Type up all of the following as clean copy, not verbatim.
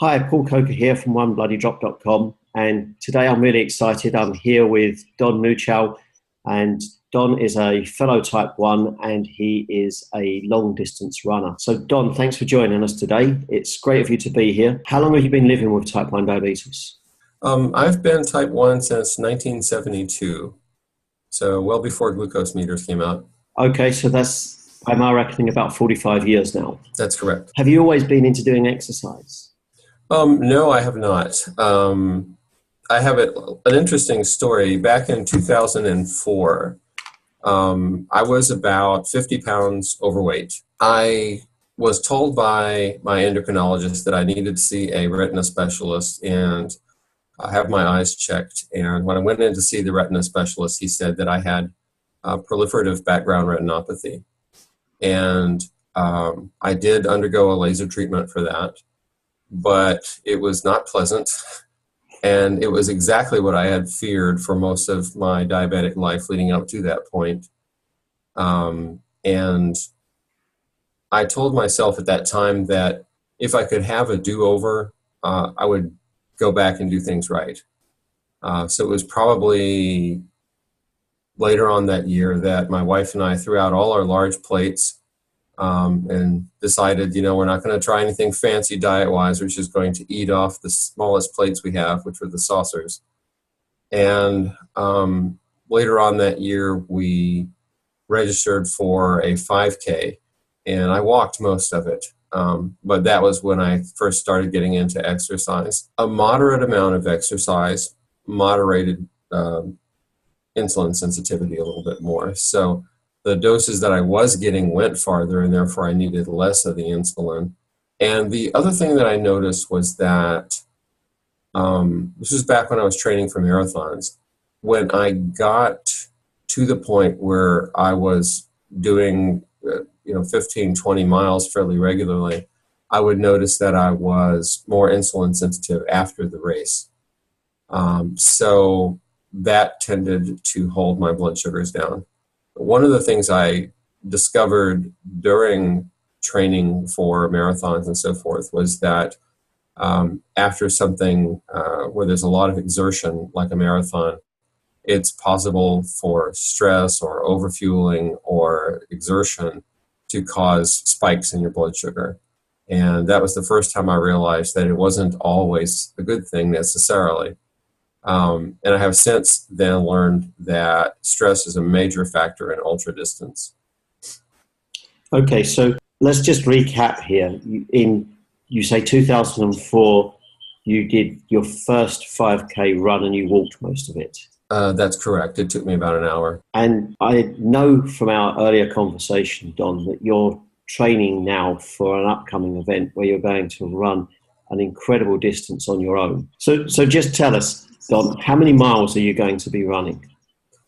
Hi, Paul Coker here from onebloodydrop.com, and today I'm really excited. I'm here with Don Muchow, and Don is a fellow Type 1 and he is a long distance runner. So Don, thanks for joining us today. It's great of you to be here. How long have you been living with Type 1 diabetes? I've been Type 1 since 1972, so well before glucose meters came out. Okay, so that's, by my reckoning, about 45 years now. That's correct. Have you always been into doing exercise? No, I have not. I have an interesting story. Back in 2004, I was about 50 pounds overweight. I was told by my endocrinologist that I needed to see a retina specialist and have my eyes checked. And when I went in to see the retina specialist, he said that I had proliferative background retinopathy. And I did undergo a laser treatment for that, but it was not pleasant. And it was exactly what I had feared for most of my diabetic life leading up to that point. And I told myself at that time that if I could have a do-over, I would go back and do things right. So it was probably later on that year that my wife and I threw out all our large plates and decided, we're not going to try anything fancy diet-wise. We're just going to eat off the smallest plates we have, which were the saucers. And later on that year, we registered for a 5K, and I walked most of it. But that was when I first started getting into exercise. A moderate amount of exercise moderated insulin sensitivity a little bit more. So the doses that I was getting went farther, and therefore I needed less of the insulin. And the other thing that I noticed was that, this was back when I was training for marathons, when I got to the point where I was doing 15, 20 miles fairly regularly, I would notice that I was more insulin sensitive after the race. So that tended to hold my blood sugars down. One of the things I discovered during training for marathons and so forth was that after something where there's a lot of exertion, like a marathon, it's possible for stress or overfueling or exertion to cause spikes in your blood sugar. And that was the first time I realized that it wasn't always a good thing necessarily. And I have since then learned that stress is a major factor in ultra distance. Okay, so let's just recap here. You say 2004, you did your first 5K run and you walked most of it. That's correct. It took me about an hour. And I know from our earlier conversation, Don, that you're training now for an upcoming event where you're going to run an incredible distance on your own. So just tell us, Don, how many miles are you going to be running?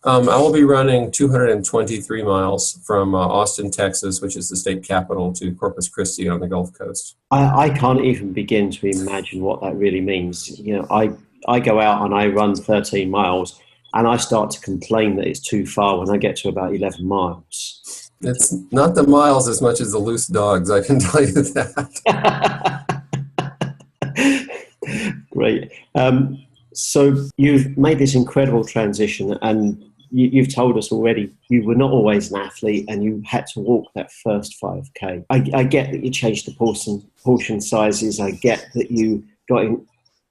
I will be running 223 miles from Austin, Texas, which is the state capital, to Corpus Christi on the Gulf Coast. I can't even begin to imagine what that really means. I go out and I run 13 miles and I start to complain that it's too far when I get to about 11 miles. It's not the miles as much as the loose dogs, I can tell you that. Great. So you've made this incredible transition, and you've told us already you were not always an athlete and you had to walk that first 5K. I get that you changed the portion sizes. I get that you got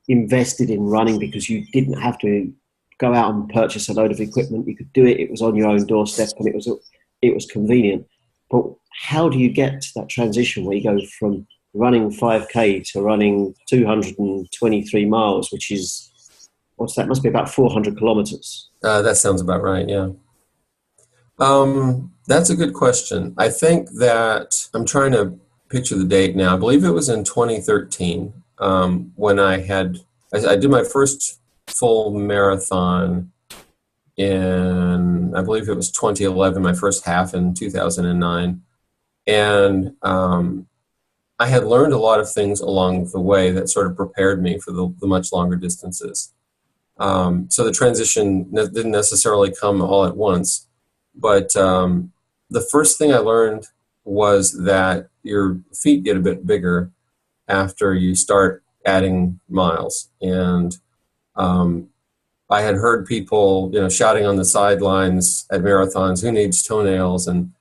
invested in running because you didn't have to go out and purchase a load of equipment. You could do it. It was on your own doorstep and it was convenient. But how do you get to that transition where you go from running 5K to running 223 miles, which is, what's that? Must be about 400 kilometers. That sounds about right, yeah. That's a good question. I think that I'm trying to picture the date now. I believe it was in 2013 when I did my first full marathon in, I believe it was 2011, my first half in 2009. And I had learned a lot of things along the way that sort of prepared me for the much longer distances. So the transition didn't necessarily come all at once, but the first thing I learned was that your feet get a bit bigger after you start adding miles. And I had heard people, shouting on the sidelines at marathons, "Who needs toenails?" And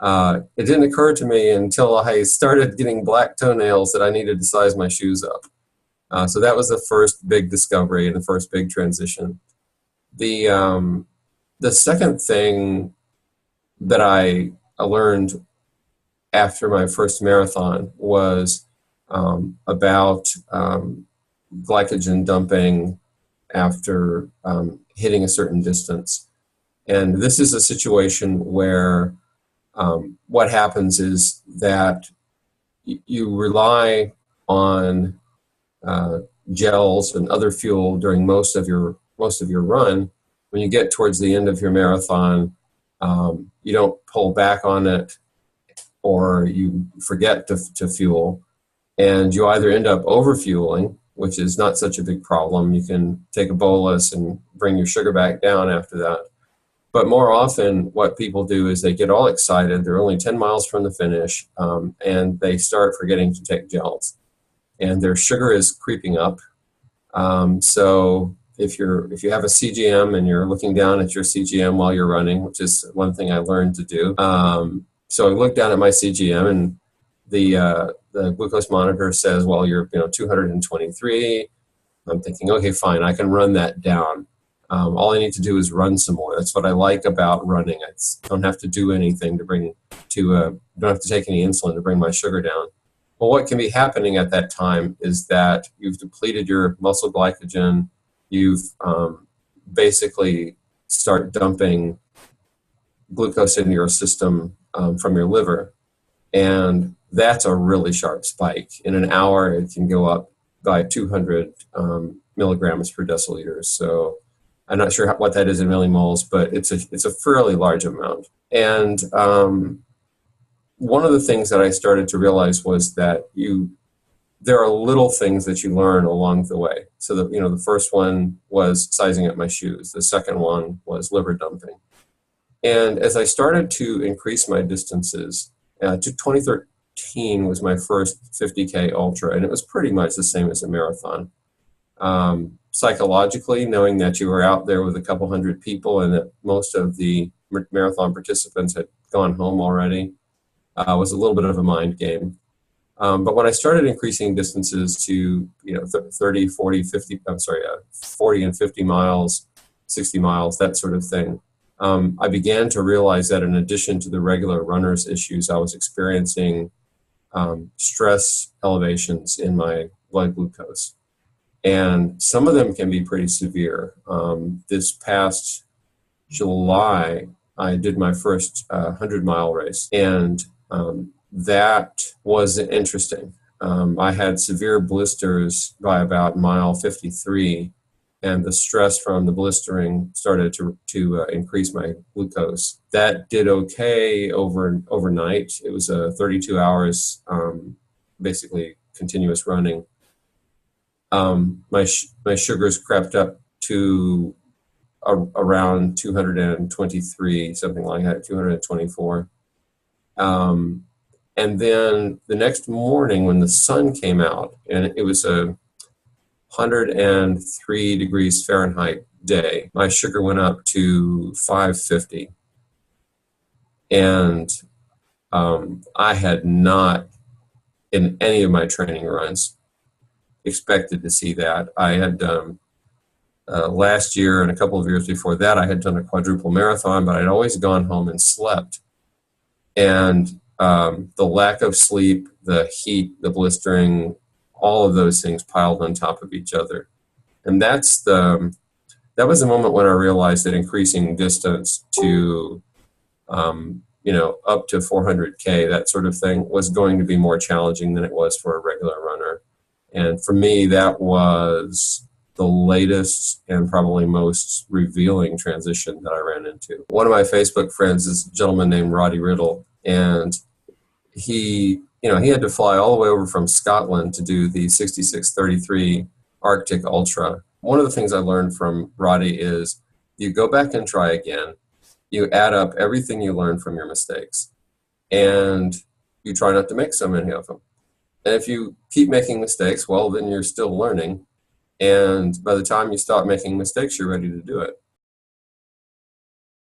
it didn't occur to me until I started getting black toenails that I needed to size my shoes up. So that was the first big discovery and the first big transition. The second thing that I learned after my first marathon was about glycogen dumping after hitting a certain distance. And this is a situation where what happens is that you rely on gels and other fuel during most of your run. When you get towards the end of your marathon, you don't pull back on it, or you forget to fuel, and you either end up overfueling, which is not such a big problem. You can take a bolus and bring your sugar back down after that. But more often, what people do is they get all excited. They're only 10 miles from the finish, and they start forgetting to take gels, and their sugar is creeping up. So if you have a CGM and you're looking down at your CGM while you're running, which is one thing I learned to do. So I look down at my CGM, and the glucose monitor says, "Well, you're 223." I'm thinking, okay, fine, I can run that down. All I need to do is run some more. That's what I like about running. I don't have to do anything don't have to take any insulin to bring my sugar down. Well, what can be happening at that time is that you've depleted your muscle glycogen. You've basically start dumping glucose into your system from your liver. And that's a really sharp spike. In an hour, it can go up by 200 milligrams per deciliter. So I'm not sure what that is in millimoles, but it's a fairly large amount. And one of the things that I started to realize was that there are little things that you learn along the way. So the first one was sizing up my shoes. The second one was liver dumping. And as I started to increase my distances, to 2013 was my first 50K ultra, and it was pretty much the same as a marathon. Psychologically, knowing that you were out there with a couple hundred people and that most of the marathon participants had gone home already, was a little bit of a mind game. But when I started increasing distances to 30, 40, 50, 40 and 50 miles, 60 miles, that sort of thing, I began to realize that in addition to the regular runner's issues, I was experiencing stress elevations in my blood glucose. And some of them can be pretty severe. This past July, I did my first 100-mile race, and that was interesting. I had severe blisters by about mile 53, and the stress from the blistering started to increase my glucose. That did okay overnight. It was 32 hours, basically continuous running. My sugars crept up to around 223, something like that, 224. And then the next morning when the sun came out, and it was a 103 degrees Fahrenheit day, my sugar went up to 550. And I had not, in any of my training runs, expected to see that. I had last year and a couple of years before that, I had done a quadruple marathon, but I'd always gone home and slept. And the lack of sleep, the heat, the blistering, all of those things piled on top of each other. And that was the moment when I realized that increasing distance to, up to 400K, that sort of thing, was going to be more challenging than it was for a regular runner. And for me, that was the latest and probably most revealing transition that I ran into. One of my Facebook friends is a gentleman named Roddy Riddle, and he had to fly all the way over from Scotland to do the 6633 Arctic Ultra. One of the things I learned from Roddy is you go back and try again. You add up everything you learned from your mistakes, and you try not to make so many of them. And if you keep making mistakes, well, then you're still learning. And by the time you stop making mistakes, you're ready to do it.